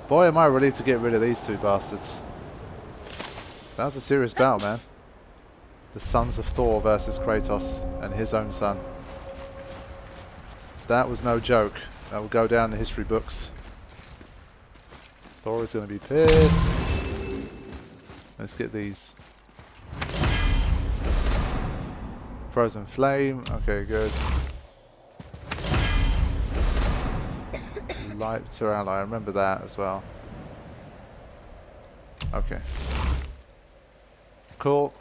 Boy, am I relieved to get rid of these two bastards. That was a serious battle, man. The sons of Thor versus Kratos and his own son. That was no joke. That will go down in the history books. Thor is going to be pissed. Let's get these. Frozen Flame. Okay, good. Light to ally. I remember that as well. Okay. Cool.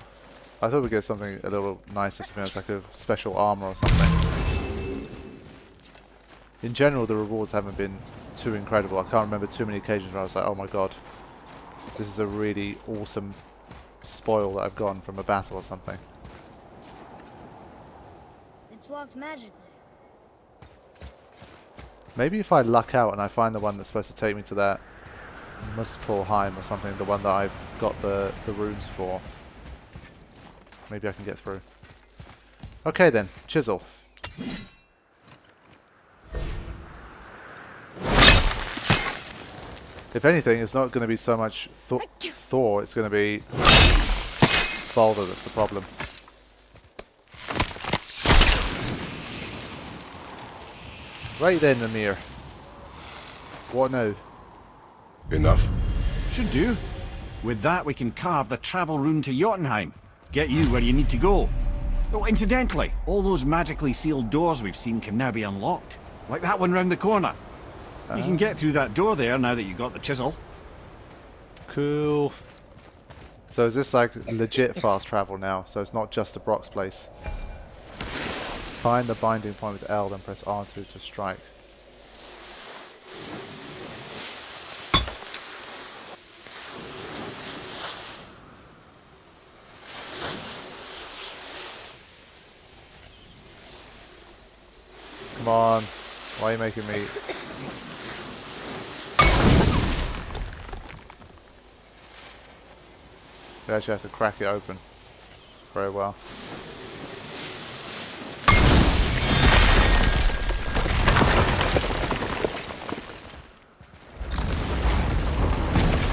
I thought we'd get something a little nicer, to be honest, like a special armor or something. In general, the rewards haven't been too incredible. I can't remember too many occasions where I was like, oh my god, this is a really awesome spoil that I've gotten from a battle or something. It's locked magically. Maybe if I luck out and I find the one that's supposed to take me to that Muspelheim or something, the one that I've got the runes for. Maybe I can get through. Okay then, Chisel. If anything, it's not going to be so much Thor, it's going to be Balder that's the problem. Right then, Mimir. What now? Enough? Should do. With that, we can carve the travel rune to Jotunheim. Get you where you need to go. Oh, incidentally, all those magically sealed doors we've seen can now be unlocked. Like that one round the corner. You can get through that door there now that you got the chisel. Cool. So is this like legit fast travel now? So it's not just a Brock's place. Find the binding point with L, then press R2 to strike. Come on. Why are you making me... You actually have to crack it open. Very well.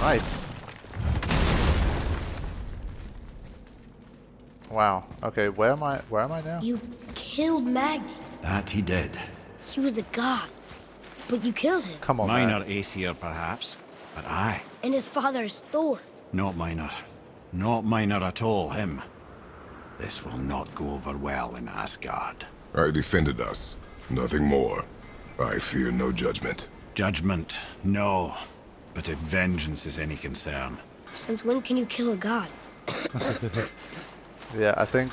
Nice. Wow. Okay, where am I now? You killed Magni. That he did. He was a god. But you killed him. Come on, Minor man. Aesir, perhaps. But I. And his father is Thor. Not minor. Not minor at all, him. This will not go over well in Asgard. I defended us. Nothing more. I fear no judgment. Judgment, no. But if vengeance is any concern. Since when can you kill a god? Yeah, I think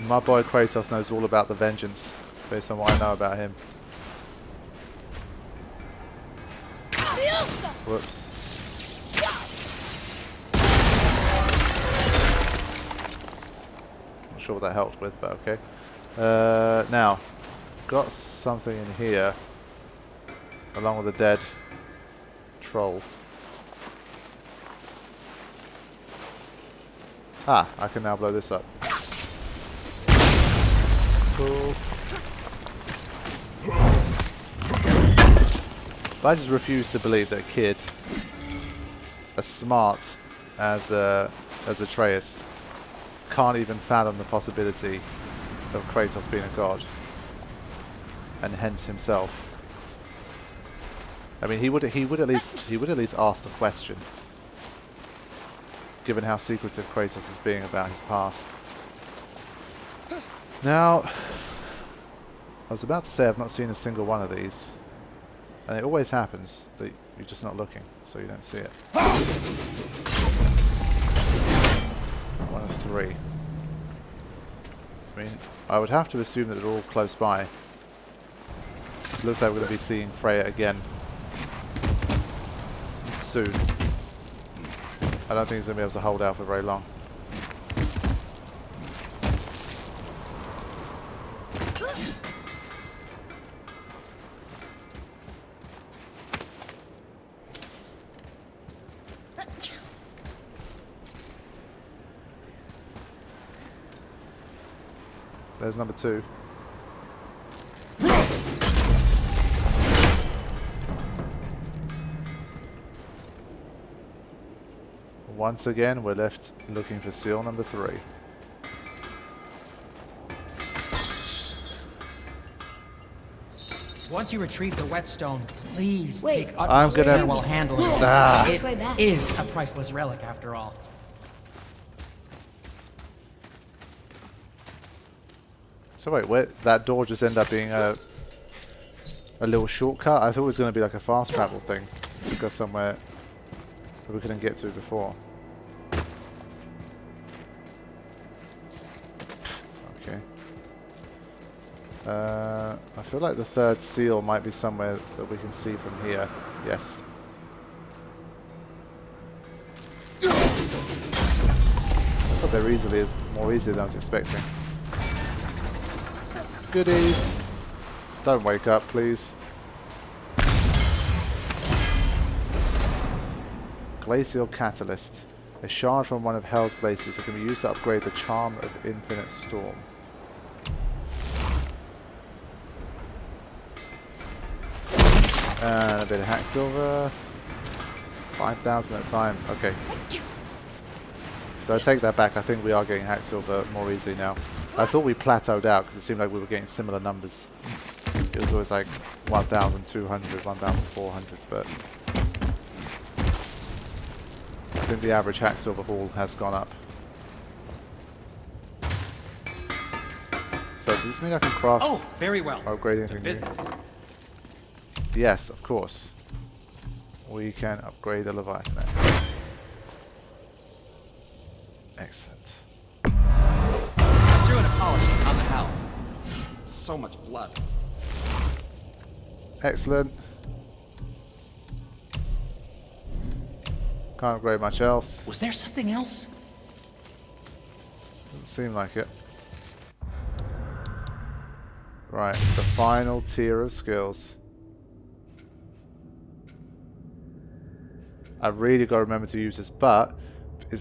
my boy Kratos knows all about the vengeance, based on what I know about him. Whoops. Not sure what that helped with, but okay. Now, got something in here, along with a dead troll. Ah, I can now blow this up. Cool. But I just refuse to believe that a kid as smart as Atreus can't even fathom the possibility of Kratos being a god, and hence himself. I mean, he would at least ask the question, given how secretive Kratos is being about his past. Now, I was about to say I've not seen a single one of these, and it always happens that you're just not looking, so you don't see it. One of three. I mean, I would have to assume that they're all close by. It looks like we're going to be seeing Freya again soon. I don't think he's going to be able to hold out for very long. There's number 2. once again, we're left looking for seal number 3. Once you retrieve the whetstone, please Wait. take I'm utmost gonna- care while handling it. Ah. It's way back. It is a priceless relic, after all. So wait, where that door just ended up being a little shortcut? I thought it was going to be like a fast travel thing. To go somewhere that we couldn't get to before. Okay. I feel like the 3rd seal might be somewhere that we can see from here. Yes. I thought they were more easy than I was expecting. Goodies. Don't wake up, please. Glacial Catalyst. A shard from one of Hell's glaciers that can be used to upgrade the Charm of Infinite Storm. And a bit of hack silver. 5,000 at a time. Okay. So I take that back. I think we are getting hack silver more easily now. I thought we plateaued out because it seemed like we were getting similar numbers. It was always like 1,200, 1,400, but I think the average hack silver haul has gone up. So does this mean I can craft? Oh, very well. Upgrade To anything new? business. Yes, of course. We can upgrade the Leviathan. Excellent. I threw in a polish on the house. So much blood. Excellent. Can't upgrade much else. Was there something else? Doesn't seem like it. Right, the final tier of skills. I really got to remember to use this, but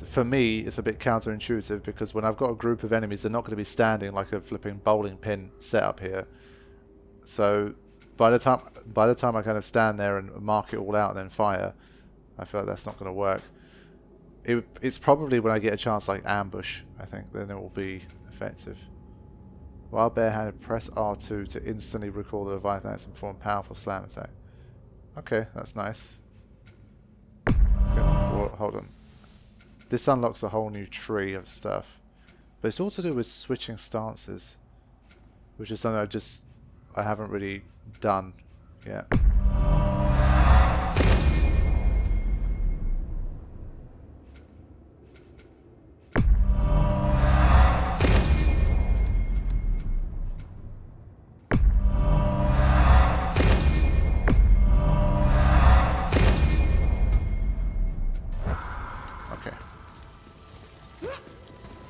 for me, it's a bit counterintuitive because when I've got a group of enemies, they're not going to be standing like a flipping bowling pin setup here. So by the time I kind of stand there and mark it all out and then fire, I feel like that's not going to work. It's probably when I get a chance like ambush, I think, then it will be effective. While barehanded, press R2 to instantly recall the Leviathan and perform powerful slam attack. Okay, that's nice. Okay, well, hold on. This unlocks a whole new tree of stuff. But it's all to do with switching stances. Which is something I haven't really done yet.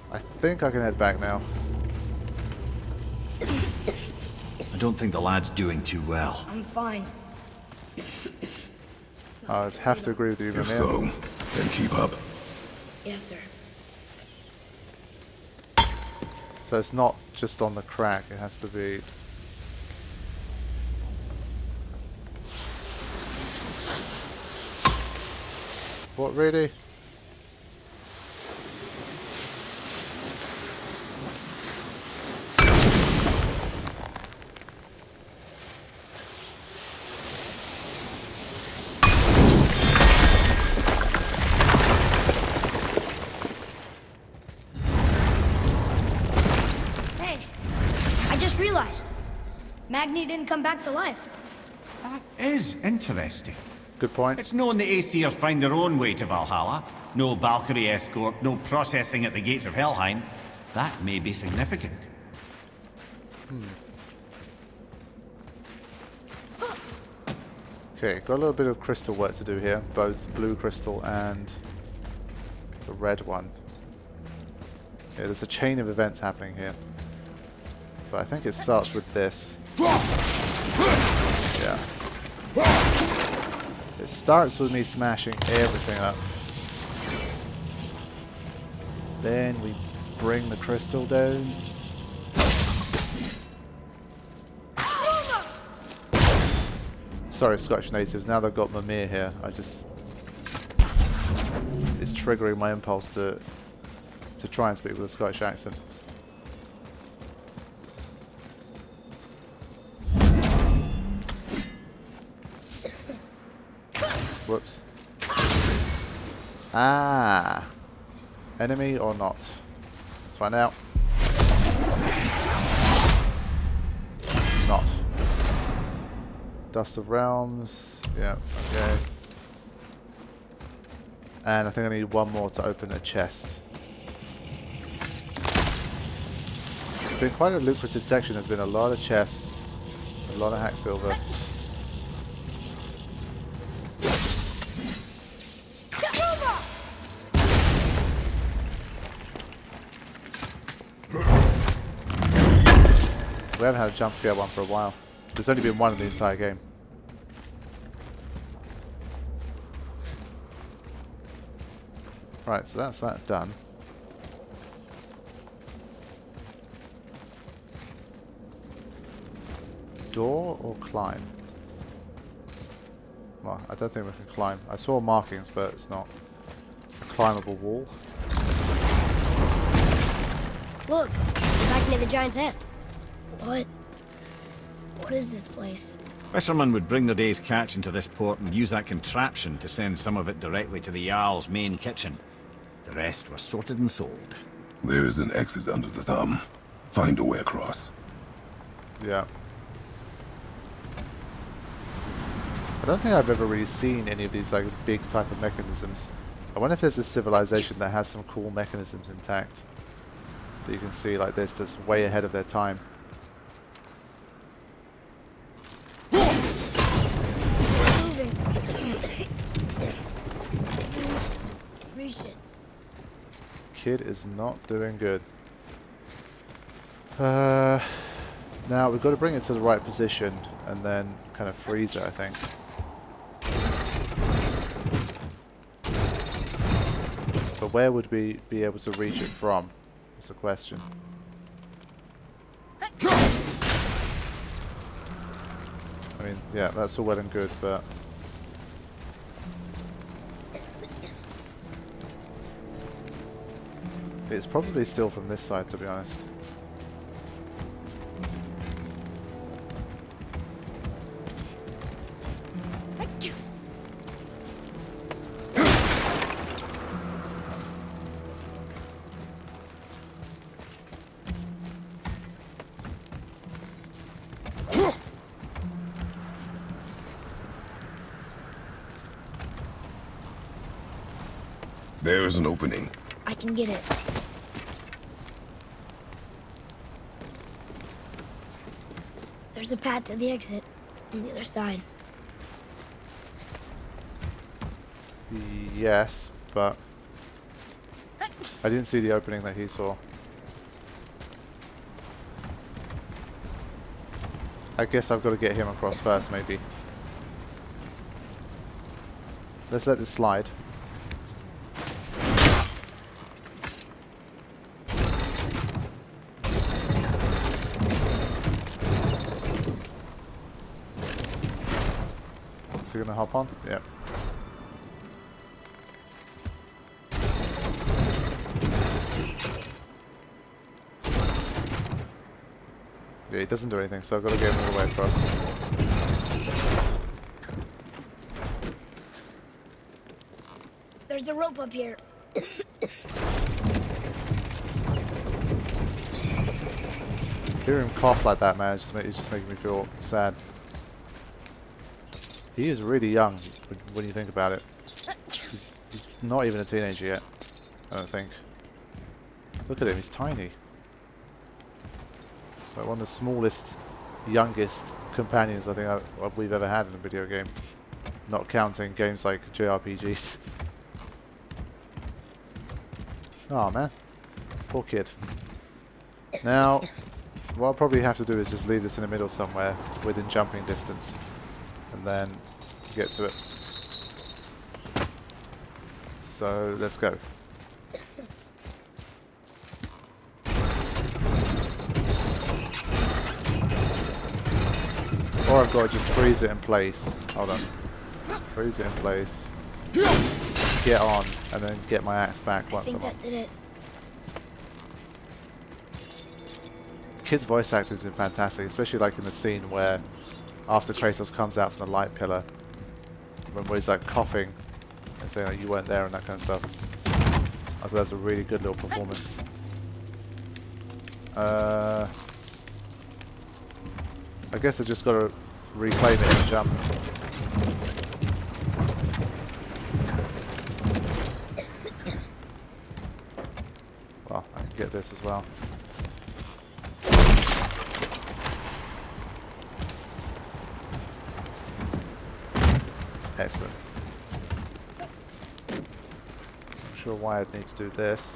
I think I can head back now. I don't think the lad's doing too well. I'm fine. I'd have to agree with you, If Mimir. so, then keep up. Yes, sir. So it's not just on the crack, it has to be... What, really? Hey, I just realized. Magni didn't come back to life. That is interesting. Good point. It's known the Aesir find their own way to Valhalla. No Valkyrie escort, no processing at the gates of Helheim. That may be significant. Okay, got a little bit of crystal work to do here. Both blue crystal and the red one. Yeah, there's a chain of events happening here. But I think it starts with this. Yeah. It starts with me smashing everything up. Then we bring the crystal down. Sorry, Scottish natives. Now they've got Mimir here. It's is triggering my impulse to try and speak with a Scottish accent. Whoops. Ah! Enemy or not? Let's find out. Not. Dust of Realms. Yeah, okay. And I think I need one more to open a chest. It's been quite a lucrative section. There's been a lot of chests, a lot of hack silver. We haven't had a jump scare one for a while. There's only been one in the entire game. Right, so that's that done. Door or climb? Well, I don't think we can climb. I saw markings, but it's not a climbable wall. Look, back near the giant's hand. What is this place? Fishermen would bring their day's catch into this port and use that contraption to send some of it directly to the Jarl's main kitchen. The rest was sorted and sold. There is an exit under the thumb. Find a way across. Yeah. I don't think I've ever really seen any of these like big type of mechanisms. I wonder if there's a civilization that has some cool mechanisms intact that you can see like this that's way ahead of their time. Kid is not doing good. Now we've got to bring it to the right position and then kind of freeze it, I think. But where would we be able to reach it from? That's the question. I mean, yeah, that's all well and good, but it's probably still from this side, to be honest. There is an opening. I can get it. There's a path to the exit on the other side. Yes, but I didn't see the opening that he saw. I guess I've got to get him across first, maybe. Let's let this slide. Is he gonna hop on? Yep. Yeah, he doesn't do anything, so I've got to get him all the way across. There's a rope up here. Hearing him cough like that, man, it's just making me feel sad. He is really young when you think about it. He's not even a teenager yet, I don't think. Look at him, he's tiny. Like one of the smallest, youngest companions I think we've ever had in a video game. Not counting games like JRPGs. Oh man, poor kid. Now, what I'll probably have to do is just leave this in the middle somewhere within jumping distance. And then get to it. So, let's go. Or I've got to just freeze it in place. Hold on. Freeze it in place. get on and then get my axe back once I I'm think on. that did it. Kid's voice acting has been fantastic, especially like in the scene where after Kratos comes out from the light pillar, when he's like coughing and saying like you weren't there and that kind of stuff. I thought that's a really good little performance. I guess I just got to reclaim it and jump. Well, I can get this as well. Excellent. Not sure why I'd need to do this.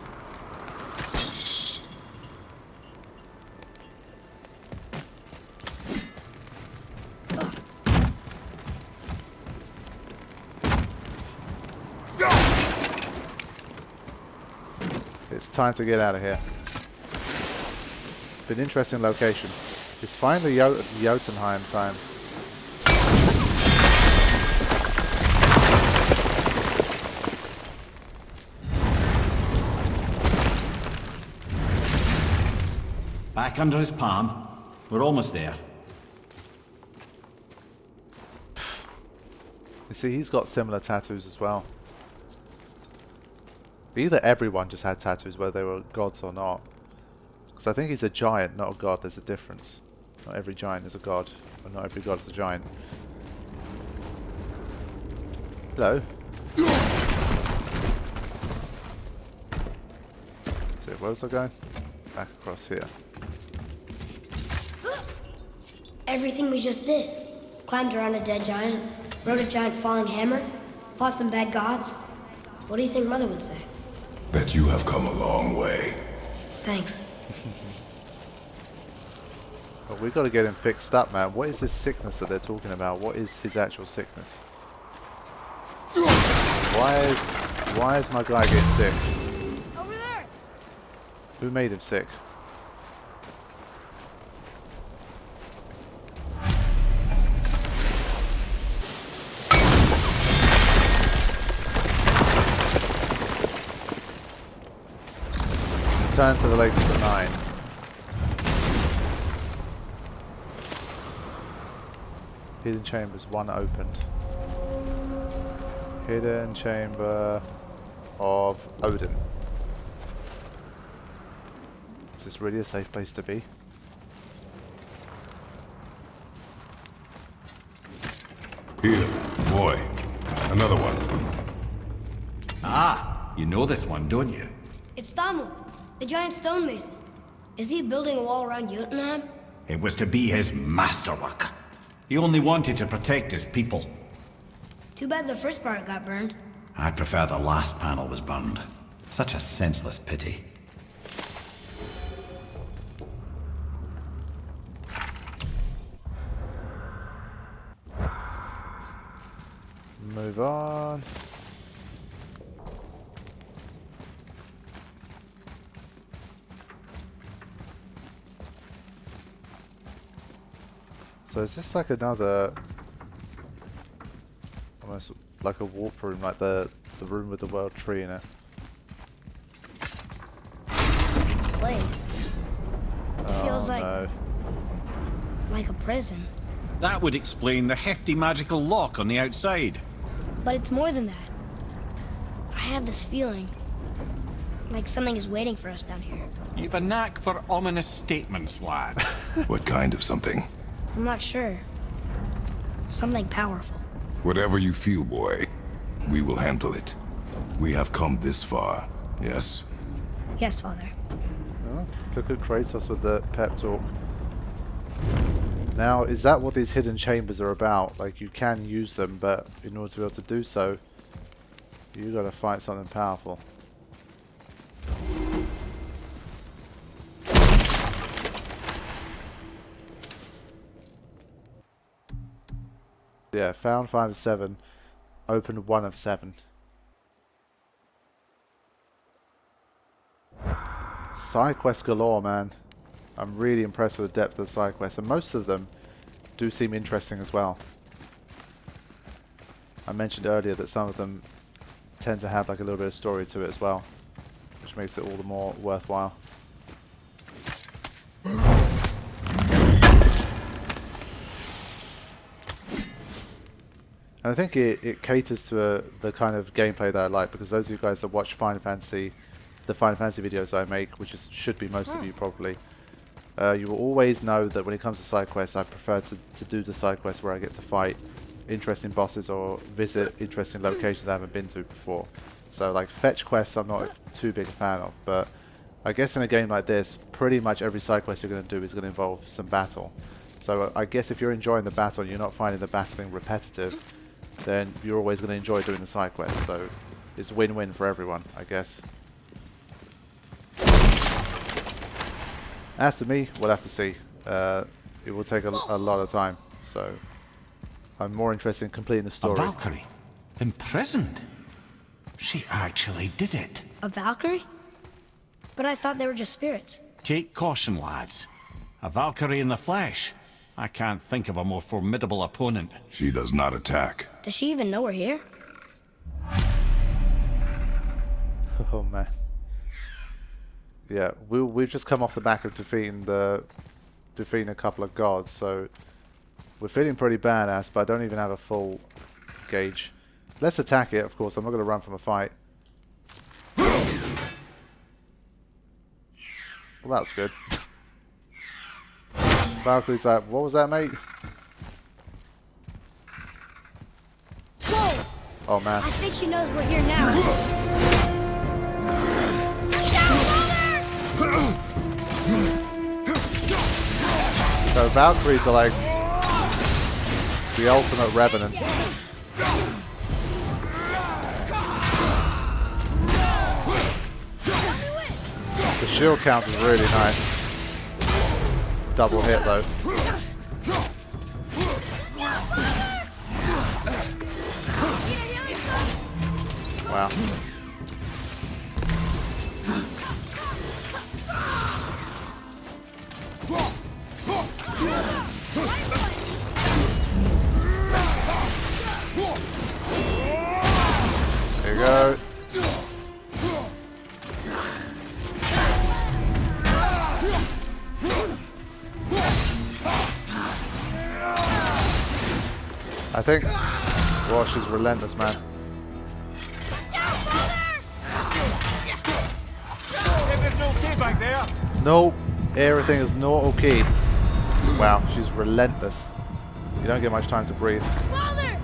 It's time to get out of here. Been an interesting location. It's finally Jotunheim time. Back under his palm. We're almost there. You see, he's got similar tattoos as well. Either everyone just had tattoos, whether they were gods or not. Because I think he's a giant, not a god. There's a difference. Not every giant is a god, but not every god is a giant. Hello. So where was I going? Back across here. Everything we just did. Climbed around a dead giant, rode a giant falling hammer, fought some bad gods. What do you think Mother would say? That you have come a long way. Thanks. But we've got to get him fixed up, man. What is this sickness that they're talking about? What is his actual sickness? Why is my guy getting sick? Over there! Who made him sick? Return to the Lake of the Nine. Hidden chambers, one opened. Hidden chamber of Odin. Is this really a safe place to be? Here, boy. Another one. Ah, you know this one, don't you? It's Thamur, the giant stonemason. Is he building a wall around Jotunheim? It was to be his masterwork. He only wanted to protect his people. Too bad the first part got burned. I prefer the last panel was burned. Such a senseless pity. Move on. So is this like another, almost like a warp room, like the room with the world tree in it? This place. It feels no. like a prison. That would explain the hefty magical lock on the outside. But it's more than that. I have this feeling. Like something is waiting for us down here. You've a knack for ominous statements, lad. What kind of something? I'm not sure. Something powerful. Whatever you feel, boy, we will handle it. We have come this far, yes? Yes, Father. Oh, look at Kratos with the pep talk. Now, is that what these hidden chambers are about? Like, you can use them, but in order to be able to do so, you gotta fight something powerful. Yeah, found 5 of 7, opened 1 of 7. Side quest galore, man. I'm really impressed with the depth of the side quests, and most of them do seem interesting as well. I mentioned earlier that some of them tend to have like a little bit of story to it as well, which makes it all the more worthwhile. And I think it caters to the kind of gameplay that I like, because those of you guys that watch Final Fantasy, the Final Fantasy videos I make, which should be most of you probably, you will always know that when it comes to side quests, I prefer to do the side quests where I get to fight interesting bosses or visit interesting locations I haven't been to before. So like fetch quests I'm not too big a fan of, but I guess in a game like this, pretty much every side quest you're going to do is going to involve some battle. So I guess if you're enjoying the battle and you're not finding the battling repetitive, then you're always going to enjoy doing the side quests. So it's win-win for everyone, I guess. As for me, we'll have to see. It will take a lot of time, so I'm more interested in completing the story. A Valkyrie? Imprisoned? She actually did it. A Valkyrie? But I thought they were just spirits. Take caution, lads. A Valkyrie in the flesh. I can't think of a more formidable opponent. She does not attack. Does she even know we're here? Oh man. Yeah, we've just come off the back of defeating a couple of gods, so we're feeling pretty badass, but I don't even have a full gauge. Let's attack it, of course. I'm not going to run from a fight. Well, that's good. Valkyrie's like, what was that, mate? Whoa! Oh man. I think she knows we're here now. So Valkyries are like the ultimate revenants. The shield count is really nice. Double hit though. Wow. There you go. I think, well, she's relentless, man. Nope, everything is not okay. Wow, she's relentless. You don't get much time to breathe. Father!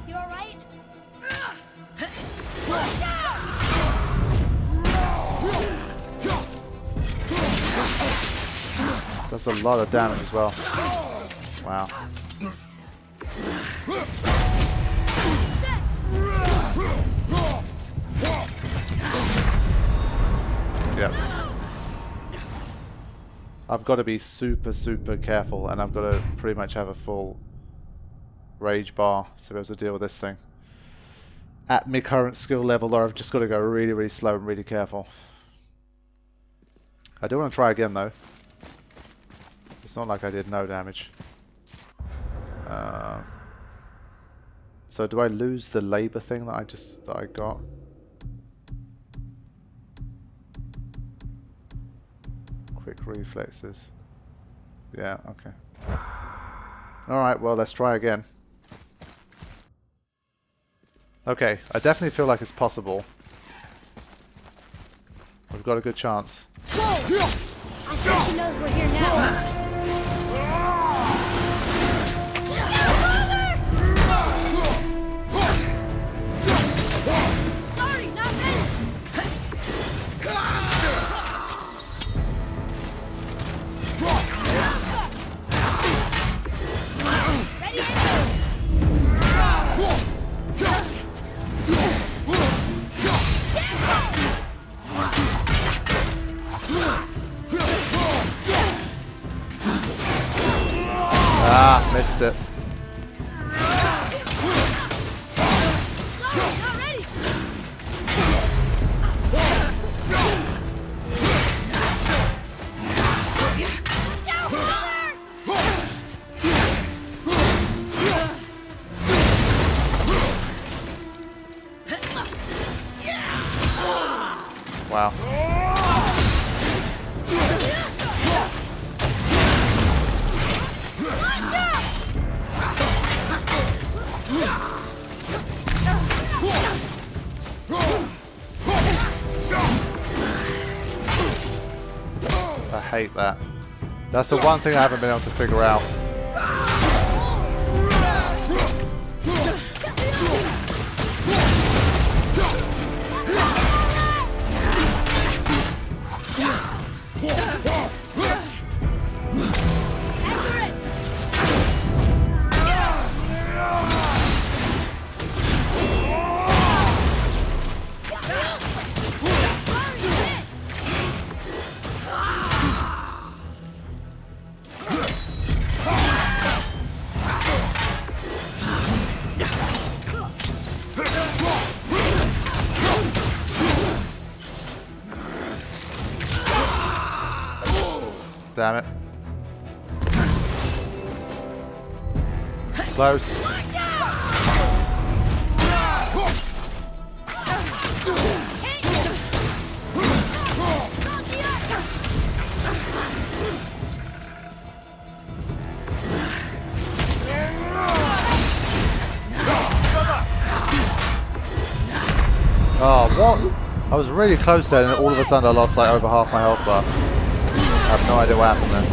You alright? That's a lot of damage as well. Wow. Yep. I've got to be super, super careful, and I've got to pretty much have a full rage bar to be able to deal with this thing. At my current skill level, or I've just got to go really, really slow and really careful. I do want to try again, though. It's not like I did no damage. So do I lose the labor thing that I got? Quick reflexes. Yeah, okay. Alright, well, let's try again. Okay, I definitely feel like it's possible. We've got a good chance. Whoa! I think she knows we're here now. Sorry, not me. Ready? Ah, missed it. Wow. I hate that. That's the one thing I haven't been able to figure out. Damn it. Close. Oh, what? I was really close there and all of a sudden I lost like over half my health bar. I have no idea what happened there.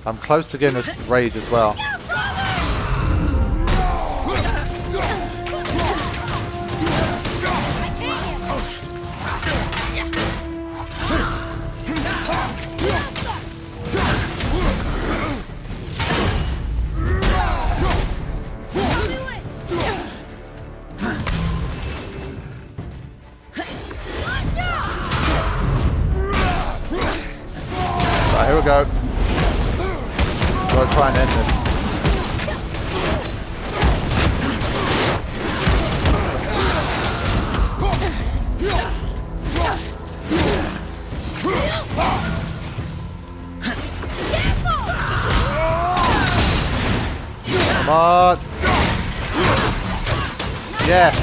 I'm close to getting this rage as well. Right, here we go. Gotta try and end this. Come on! Yes!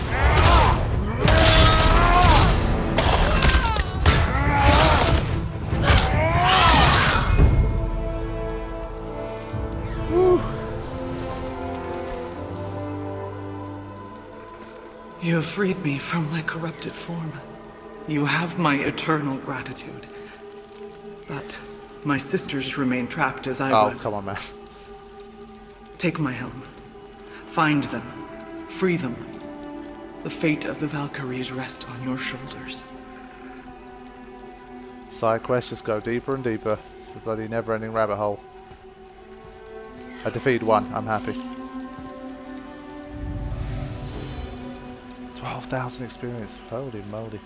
You have freed me from my corrupted form. You have my eternal gratitude. But my sisters remain trapped as I was. Oh, come on, man. Take my helm. Find them. Free them. The fate of the Valkyries rests on your shoulders. Side quests just go deeper and deeper. It's a bloody never-ending rabbit hole. I defeated one. I'm happy. 12,000 experience. Holy moly.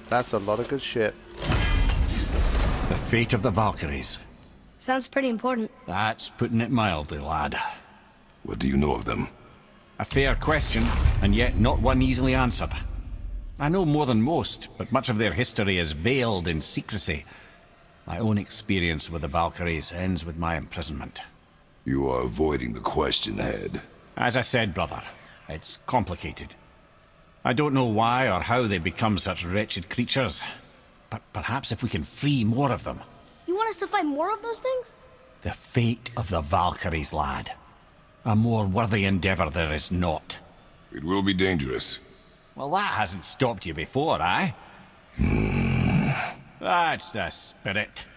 That's a lot of good shit. The fate of the Valkyries. Sounds pretty important. That's putting it mildly, lad. What do you know of them? A fair question, and yet not one easily answered. I know more than most, but much of their history is veiled in secrecy. My own experience with the Valkyries ends with my imprisonment. You are avoiding the question, Head. As I said, brother, it's complicated. I don't know why or how they become such wretched creatures, but perhaps if we can free more of them. You want us to fight more of those things? The fate of the Valkyries, lad. A more worthy endeavor there is not. It will be dangerous. Well, that hasn't stopped you before, eh? That's the spirit.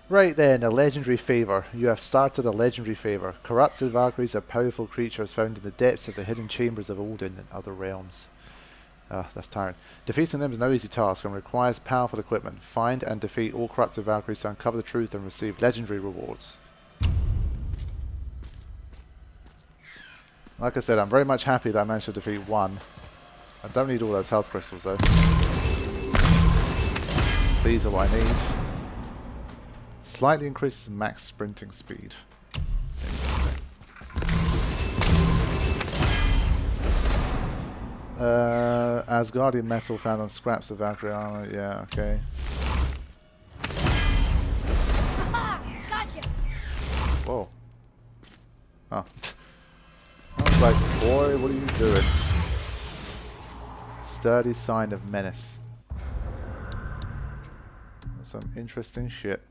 Right then, a legendary favor. You have started a legendary favor. Corrupted Valkyries are powerful creatures found in the depths of the hidden chambers of Odin and other realms. That's tiring. Defeating them is no easy task and requires powerful equipment. Find and defeat all corrupted Valkyries to uncover the truth and receive legendary rewards. Like I said, I'm very much happy that I managed to defeat one. I don't need all those health crystals though. These are what I need. Slightly increases max sprinting speed. Interesting. Asgardian metal found on scraps of Valkyrie armor. Yeah, okay. Gotcha. Whoa. Oh. I was like, boy, what are you doing? Sturdy sign of menace. Some interesting shit.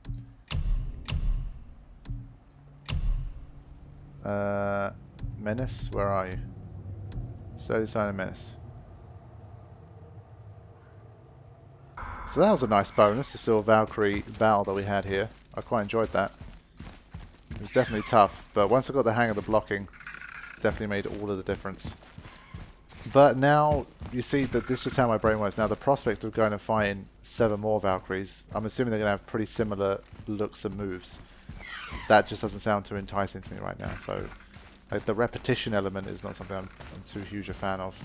Menace, where are you? Sturdy sign of menace. So that was a nice bonus, the Silver Valkyrie battle that we had here. I quite enjoyed that. It was definitely tough, but once I got the hang of the blocking, definitely made all of the difference. But now, you see that this is just how my brain works. Now, the prospect of going and fighting 7 more Valkyries, I'm assuming they're going to have pretty similar looks and moves. That just doesn't sound too enticing to me right now. So, like, the repetition element is not something I'm too huge a fan of.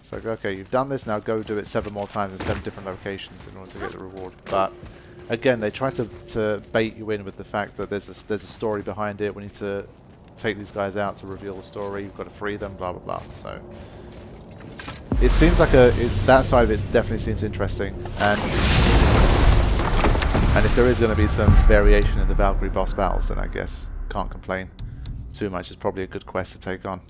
So, okay, you've done this, now go do it 7 more times in 7 different locations in order to get the reward. But, again, they try to bait you in with the fact that there's a story behind it. We need to take these guys out to reveal the story. You've got to free them, blah blah blah. So it seems like that side of it definitely seems interesting, and if there is going to be some variation in the Valkyrie boss battles, then I guess can't complain too much. It's probably a good quest to take on.